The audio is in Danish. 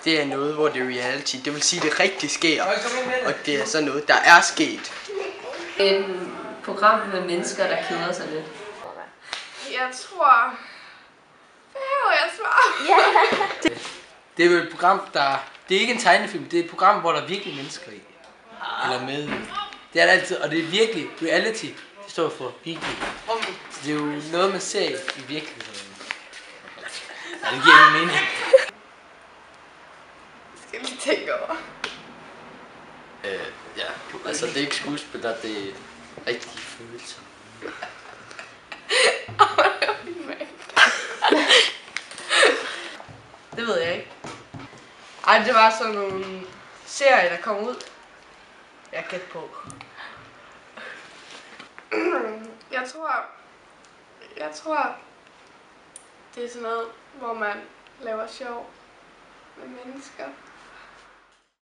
Det er noget, hvor det er reality. Det vil sige, at det rigtig sker. Og det er sådan noget, der er sket. Et program med mennesker, der keder sig lidt. Jeg tror... Behøver jeg svare? Ja. Det er jo et program, der... Det er ikke en tegnefilm, det er et program, hvor der er virkelig mennesker i. Eller med. Det er det altid, og det er virkelig reality. Det står for virkelig. Så det er jo noget, man ser i virkeligheden. Ja, det giver ingen mening. Skal jeg lige tænke over. Ja, altså det er ikke skuespiller, det er rigtige følelser. Det ved jeg ikke. Ej, det var sådan nogle serier, der kom ud. Jeg gætter på. Jeg tror, det er sådan noget, hvor man laver sjov med mennesker.